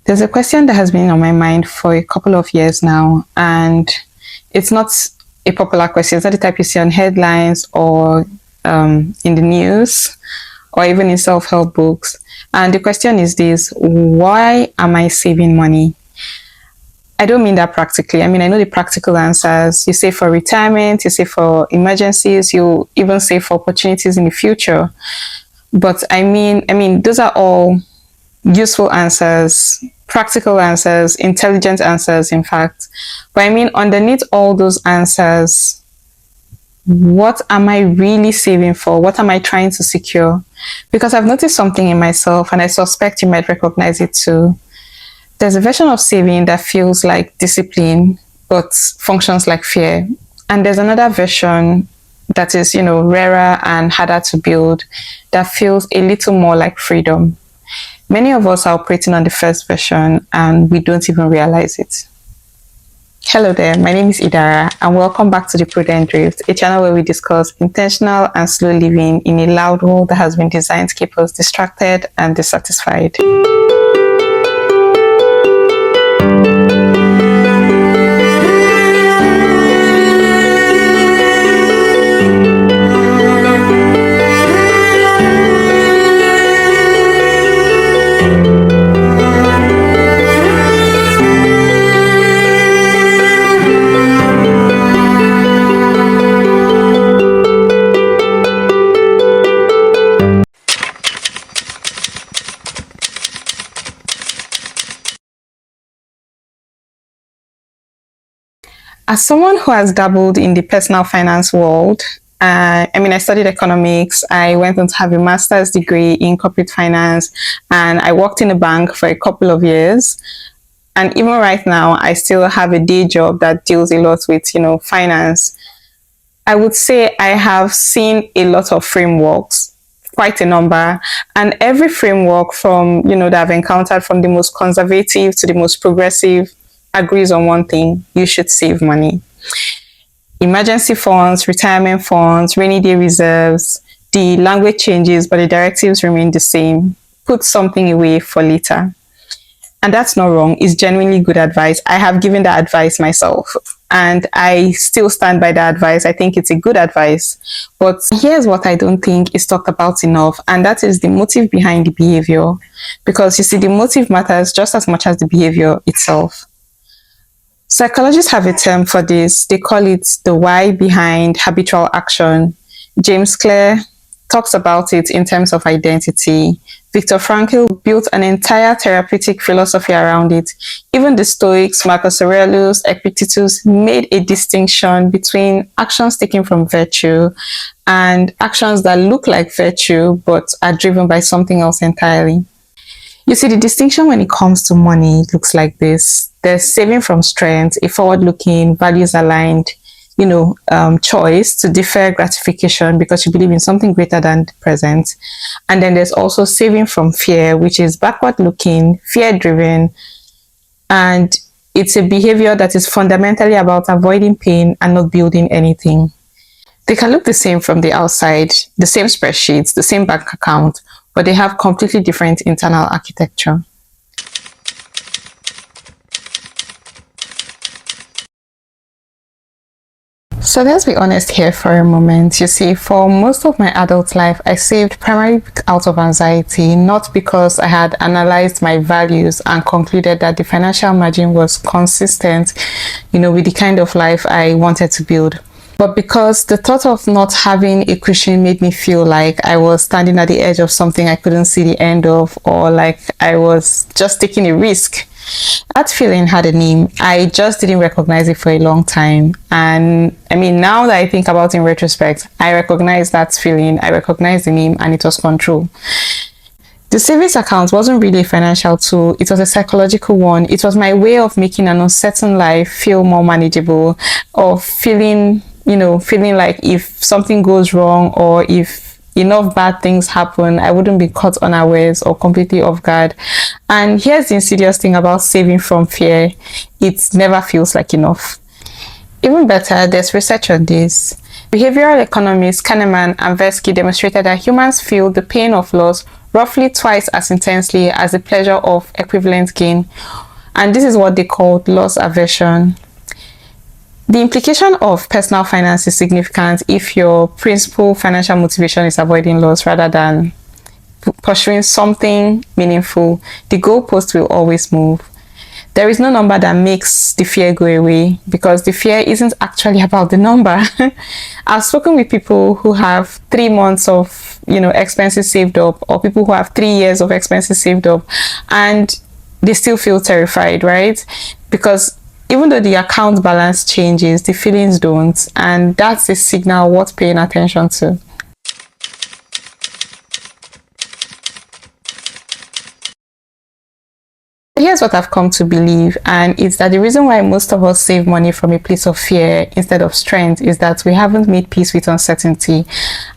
There's a question that has been on my mind for a couple of years now, and it's not a popular question. It's not the type you see on headlines or in the news or even in self-help books. And the question is this: why am I saving money? I don't mean that practically. I mean, I know the practical answers. You save for retirement, you save for emergencies, you even save for opportunities in the future. But I mean, those are all useful answers, practical answers, intelligent answers, in fact. But I mean, underneath all those answers, what am I really saving for? What am I trying to secure? Because I've noticed something in myself, and I suspect you might recognize it too. There's a version of saving that feels like discipline, but functions like fear. And there's another version that is, rarer and harder to build, that feels a little more like freedom. Many of us are operating on the first version, and we don't even realize it. Hello there, my name is Idara, and welcome back to The Prudent Drift, a channel where we discuss intentional and slow living in a loud world that has been designed to keep us distracted and dissatisfied. As someone who has dabbled in the personal finance world, I studied economics. I went on to have a master's degree in corporate finance, and I worked in a bank for a couple of years. And even right now, I still have a day job that deals a lot with, finance. I would say I have seen a lot of frameworks, quite a number, and every framework that I've encountered, from the most conservative to the most progressive, agrees on one thing: you should save money. Emergency funds, retirement funds, rainy day reserves, the language changes, but the directives remain the same. Put something away for later. And that's not wrong. It's genuinely good advice. I have given that advice myself, and I still stand by that advice. I think it's a good advice. But here's what I don't think is talked about enough, and that is the motive behind the behavior. Because you see, the motive matters just as much as the behavior itself. Psychologists have a term for this. They call it the why behind habitual action. James Clear talks about it in terms of identity. Viktor Frankl built an entire therapeutic philosophy around it. Even the Stoics, Marcus Aurelius, Epictetus, made a distinction between actions taken from virtue and actions that look like virtue but are driven by something else entirely. You see, the distinction when it comes to money looks like this. There's saving from strength, a forward-looking, values-aligned, choice to defer gratification because you believe in something greater than the present. And then there's also saving from fear, which is backward-looking, fear-driven, and it's a behavior that is fundamentally about avoiding pain and not building anything. They can look the same from the outside, the same spreadsheets, the same bank account, but they have completely different internal architecture. So let's be honest here for a moment. You see, for most of my adult life, I saved primarily out of anxiety, not because I had analyzed my values and concluded that the financial margin was consistent, with the kind of life I wanted to build. But because the thought of not having a cushion made me feel like I was standing at the edge of something I couldn't see the end of, or like I was just taking a risk. That feeling had a name. I just didn't recognize it for a long time. And now that I think about it in retrospect, I recognize that feeling, I recognize the name, and it was control. The savings account wasn't really a financial tool. It was a psychological one. It was my way of making an uncertain life feel more manageable, or feeling like if something goes wrong or if enough bad things happen, I wouldn't be caught unawares or completely off guard. And here's the insidious thing about saving from fear: it never feels like enough. Even better, there's research on this. Behavioral economists Kahneman and Tversky demonstrated that humans feel the pain of loss roughly twice as intensely as the pleasure of equivalent gain. And this is what they call loss aversion. The implication of personal finance is significant if your principal financial motivation is avoiding loss rather than pursuing something meaningful. The goalpost will always move. There is no number that makes the fear go away because the fear isn't actually about the number. I've spoken with people who have 3 months of, expenses saved up, or people who have 3 years of expenses saved up, and they still feel terrified, right? Because even though the account balance changes, the feelings don't, and that's a signal worth paying attention to. Here's what I've come to believe, and it's that the reason why most of us save money from a place of fear instead of strength is that we haven't made peace with uncertainty.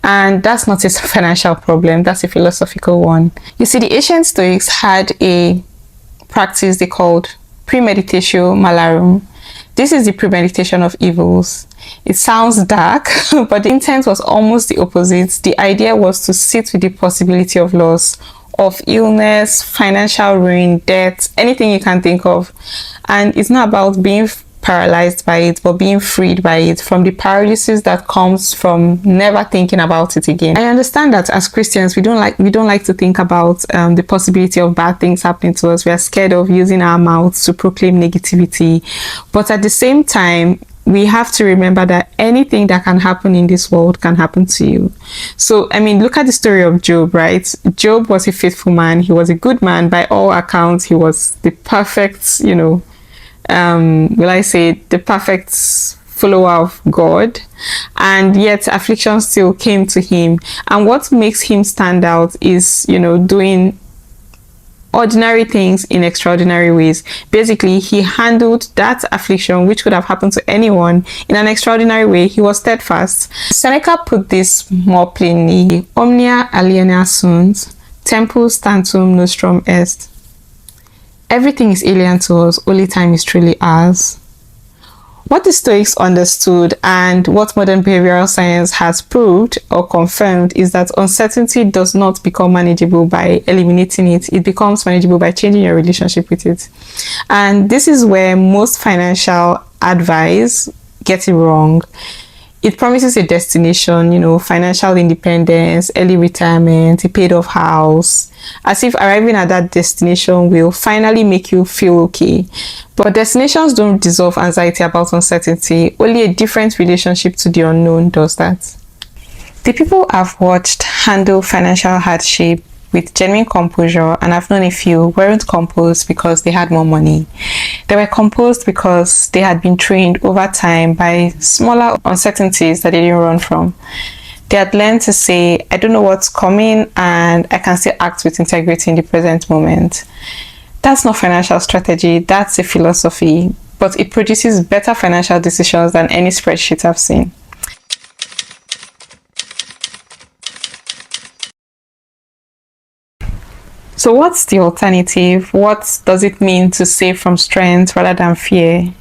And that's not a financial problem, that's a philosophical one. You see, the ancient Stoics had a practice they called premeditatio malarum. This is the premeditation of evils. It sounds dark, but the intent was almost the opposite. The idea was to sit with the possibility of loss, of illness, financial ruin, debt, anything you can think of. And it's not about being paralyzed by it, but being freed by it, from the paralysis that comes from never thinking about it again. I understand that as Christians, we don't like to think about the possibility of bad things happening to us. We are scared of using our mouths to proclaim negativity, but at the same time, we have to remember that anything that can happen in this world can happen to you. So, look at the story of Job, right? Job was a faithful man. He was a good man by all accounts. He was the perfect, the perfect follower of God. And yet affliction still came to him. And what makes him stand out is, doing ordinary things in extraordinary ways. Basically, he handled that affliction, which could have happened to anyone, in an extraordinary way. He was steadfast. Seneca put this more plainly: omnia aliena sunt, tempus tantum nostrum est. Everything is alien to us, only time is truly ours. What the Stoics understood, and what modern behavioral science has proved or confirmed, is that uncertainty does not become manageable by eliminating it. It becomes manageable by changing your relationship with it. And this is where most financial advice gets it wrong. It promises a destination, financial independence, early retirement, a paid off house, as if arriving at that destination will finally make you feel okay. But destinations don't dissolve anxiety about uncertainty. Only a different relationship to the unknown does that. The people I've watched handle financial hardship with genuine composure, and I've known a few, weren't composed because they had more money. They were composed because they had been trained over time by smaller uncertainties that they didn't run from. They had learned to say, I don't know what's coming, and I can still act with integrity in the present moment. That's not financial strategy, that's a philosophy, but it produces better financial decisions than any spreadsheet I've seen. So what's the alternative? What does it mean to save from strength rather than fear?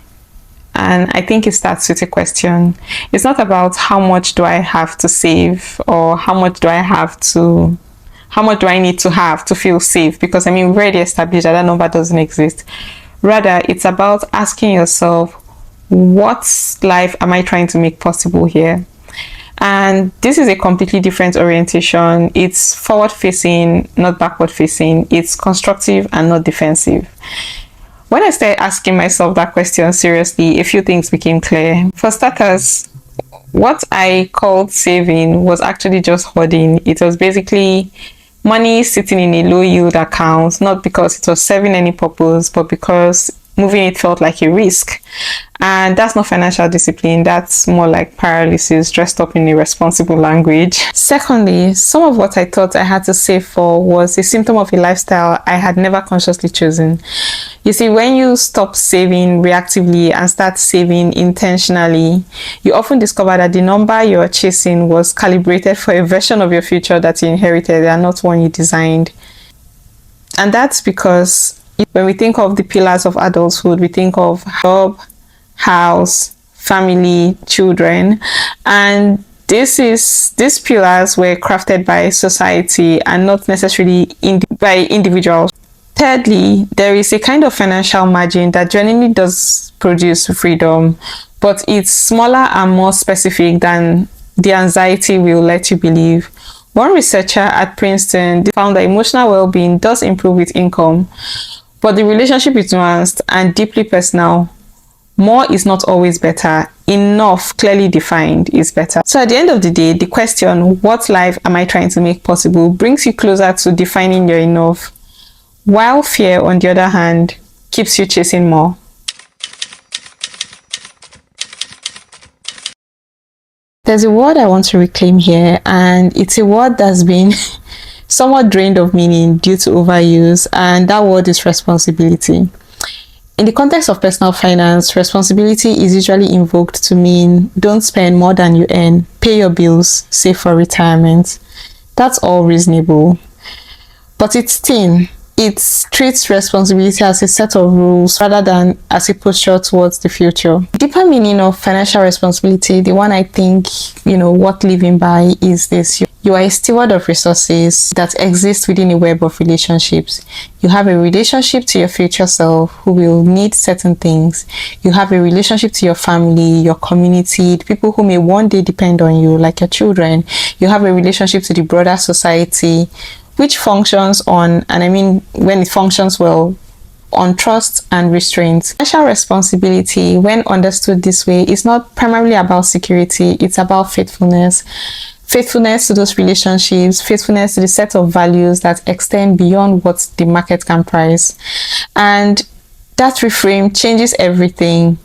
And I think it starts with a question. It's not about how much do I have to save, or how much do I need to have to feel safe? Because we've already established that number doesn't exist. Rather, it's about asking yourself, what life am I trying to make possible here? And this is a completely different orientation. It's forward facing, not backward facing. It's constructive and not defensive. When I started asking myself that question seriously, a few things became clear. For starters, what I called saving was actually just hoarding. It was basically money sitting in a low yield account, not because it was serving any purpose, but because moving it felt like a risk. And that's not financial discipline, that's more like paralysis dressed up in a responsible language. Secondly, some of what I thought I had to save for was a symptom of a lifestyle I had never consciously chosen. You see, when you stop saving reactively and start saving intentionally, you often discover that the number you're chasing was calibrated for a version of your future that you inherited and not one you designed. And that's because when we think of the pillars of adulthood, we think of job, house, family, children, and These pillars were crafted by society and not necessarily by individuals. Thirdly, there is a kind of financial margin that genuinely does produce freedom, but it's smaller and more specific than the anxiety will let you believe. One researcher at Princeton found that emotional well-being does improve with income, but the relationship is nuanced and deeply personal. More is not always better. Enough, clearly defined, is better. So at the end of the day, the question, what life am I trying to make possible, brings you closer to defining your enough, while fear, on the other hand, keeps you chasing more. There's a word I want to reclaim here, and it's a word that's been somewhat drained of meaning due to overuse, and that word is responsibility. In the context of personal finance, responsibility is usually invoked to mean don't spend more than you earn, pay your bills, save for retirement. That's all reasonable. But it's thin. It treats responsibility as a set of rules rather than as a posture towards the future. The deeper meaning of financial responsibility, the one I think, worth living by, is this. You are a steward of resources that exist within a web of relationships. You have a relationship to your future self who will need certain things. You have a relationship to your family, your community, the people who may one day depend on you, like your children. You have a relationship to the broader society, which functions on, and I mean when it functions well, on trust and restraint. Financial responsibility, when understood this way, is not primarily about security, it's about faithfulness. Faithfulness to those relationships, faithfulness to the set of values that extend beyond what the market can price. And that reframe changes everything.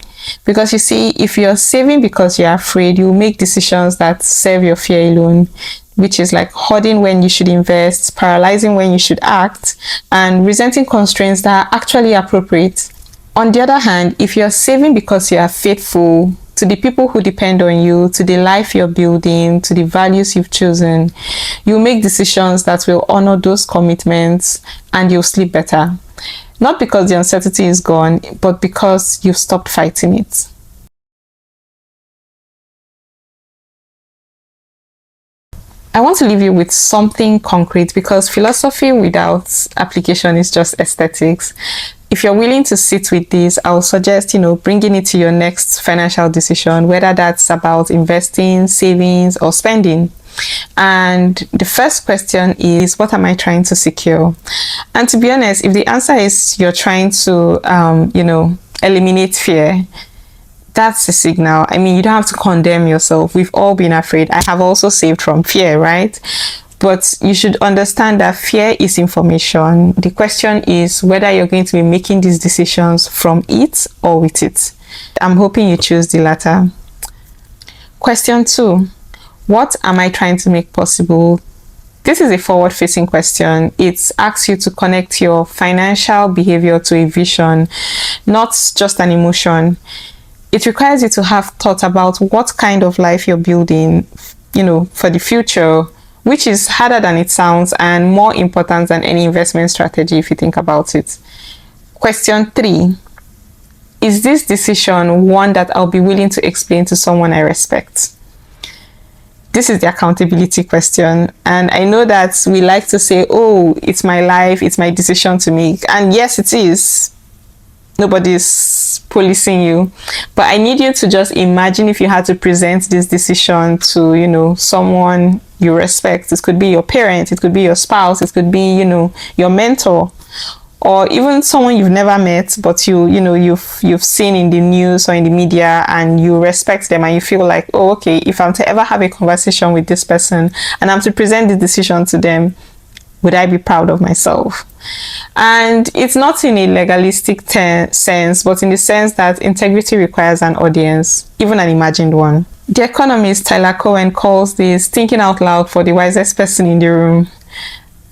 Because you see, if you're saving because you're afraid, you make decisions that serve your fear alone, which is like hoarding when you should invest, paralyzing when you should act, and resenting constraints that are actually appropriate. On the other hand, if you're saving because you are faithful to the people who depend on you, to the life you're building, to the values you've chosen, you make decisions that will honor those commitments and you'll sleep better. Not because the uncertainty is gone, but because you've stopped fighting it. I want to leave you with something concrete, because philosophy without application is just aesthetics. If you're willing to sit with this, I would suggest, bringing it to your next financial decision, whether that's about investing, savings, or spending. And the first question is, what am I trying to secure? And to be honest, if the answer is you're trying to, eliminate fear, that's a signal. I mean, you don't have to condemn yourself. We've all been afraid. I have also saved from fear, right? But you should understand that fear is information. The question is whether you're going to be making these decisions from it or with it. I'm hoping you choose the latter. Question 2. What am I trying to make possible? This is a forward-facing question. It asks you to connect your financial behavior to a vision, not just an emotion. It requires you to have thought about what kind of life you're building, for the future, which is harder than it sounds and more important than any investment strategy if you think about it. Question 3. Is this decision one that I'll be willing to explain to someone I respect? This is the accountability question. And I know that we like to say, oh, it's my life, it's my decision to make. And yes, it is. Nobody's policing you. But I need you to just imagine if you had to present this decision to, someone you respect. It could be your parent, it could be your spouse, it could be, your mentor, or even someone you've never met, but you've seen in the news or in the media, and you respect them, and you feel like, oh, okay, if I'm to ever have a conversation with this person and I'm to present the decision to them, would I be proud of myself? And it's not in a legalistic sense, but in the sense that integrity requires an audience, even an imagined one. The economist Tyler Cowen calls this thinking out loud for the wisest person in the room.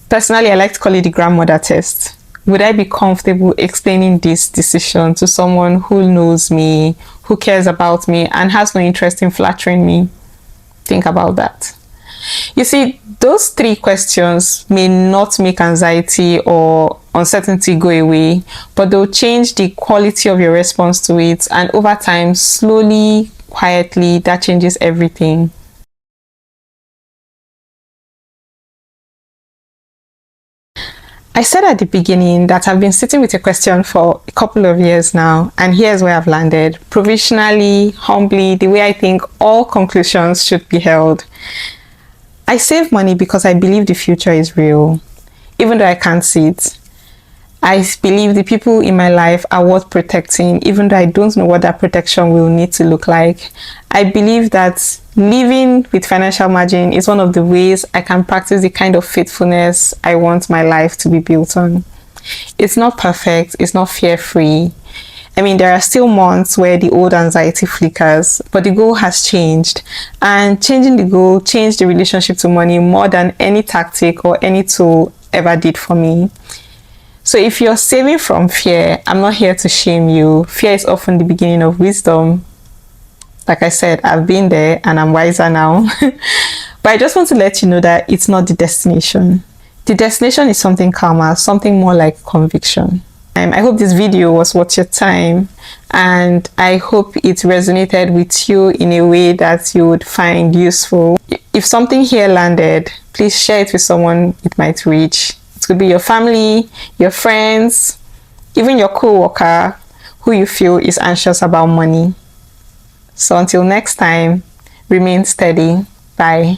Personally, I like to call it the grandmother test. Would I be comfortable explaining this decision to someone who knows me, who cares about me, and has no interest in flattering me? Think about that. You see, those 3 questions may not make anxiety or uncertainty go away, but they'll change the quality of your response to it. And over time, slowly, quietly, that changes everything. I said at the beginning that I've been sitting with a question for a couple of years now, and here's where I've landed. Provisionally, humbly, the way I think all conclusions should be held. I save money because I believe the future is real, even though I can't see it. I believe the people in my life are worth protecting, even though I don't know what that protection will need to look like. I believe that living with financial margin is one of the ways I can practice the kind of faithfulness I want my life to be built on. It's not perfect, it's not fear-free. I mean, there are still months where the old anxiety flickers, but the goal has changed. And changing the goal changed the relationship to money more than any tactic or any tool ever did for me. So if you're saving from fear, I'm not here to shame you. Fear is often the beginning of wisdom. Like I said, I've been there and I'm wiser now. But I just want to let you know that it's not the destination. The destination is something calmer, something more like conviction. I hope this video was worth your time, and I hope it resonated with you in a way that you would find useful. If something here landed, please share it with someone it might reach. It could be your family, your friends, even your co-worker who you feel is anxious about money. So until next time, remain steady. Bye.